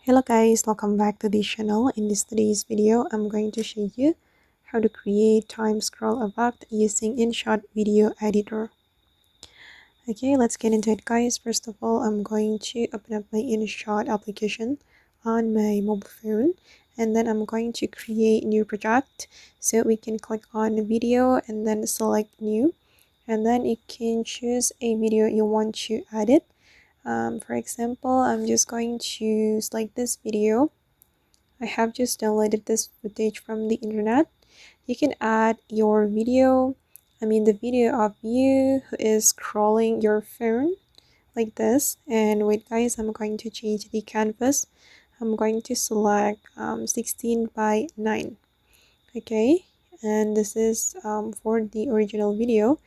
Hello guys, welcome back to the channel. In today's video, I'm going to show you how to create time scroll effect using InShot video editor. Okay, let's get into it guys. First of all, I'm going to open up my InShot application on my mobile phone, and then I'm going to create new project. So we can click on video and then select new, and then you can choose a video you want to edit. For example, I'm just going to select this video. I have just downloaded this footage from the internet. You can add your video, the video of you who is scrolling your phone like this. And wait guys, I'm going to change the canvas. I'm going to select 16 by 9. Okay, and this is for the original video.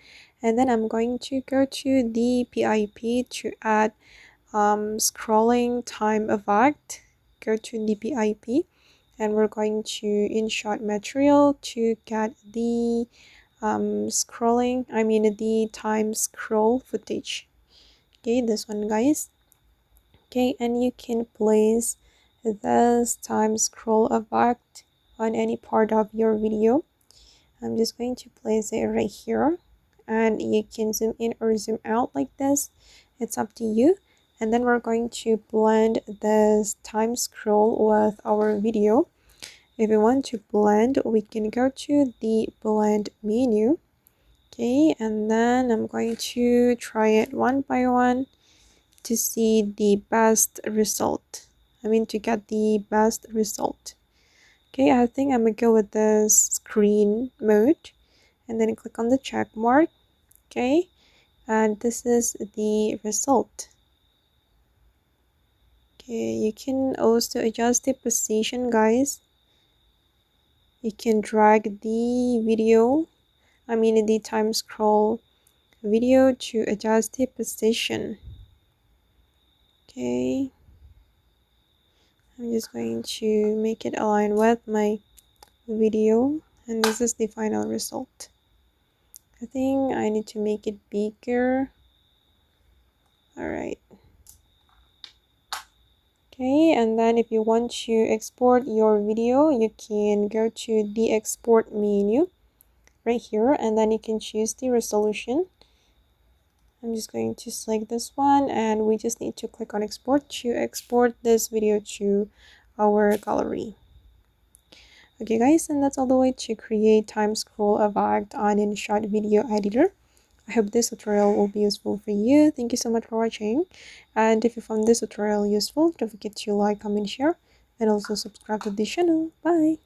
And then I'm going to go to the PIP to add scrolling time effect. Go to the PIP and we're going to InShot material to get the the time scroll footage. Okay, this one guys. Okay, and you can place this time scroll effect on any part of your video. I'm just going to place it right here, and you can zoom in or zoom out like this. It's up to you. And then we're going to blend this time scroll with our video. If we want to blend, we can go to the blend menu. Okay, and then I'm going to try it one by one to see the best result. To get the best result. Okay, I think I'm gonna go with the screen mode and then click on the check mark. Okay, and this is the result. Okay, you can also adjust the position guys. You can drag the video, the time scroll video to adjust the position. Okay, I'm just going to make it align with my video, and this is the final result. I think I need to make it bigger. Alright. Okay, and then if you want to export your video, you can go to the export menu right here, and then you can choose the resolution. I'm just going to select this one, and we just need to click on export to export this video to our gallery. Okay guys, and that's all the way to create time scroll effect on InShot video editor. I hope this tutorial will be useful for you. Thank you so much for watching, and if you found this tutorial useful, don't forget to like, comment, share, and also subscribe to the channel. Bye.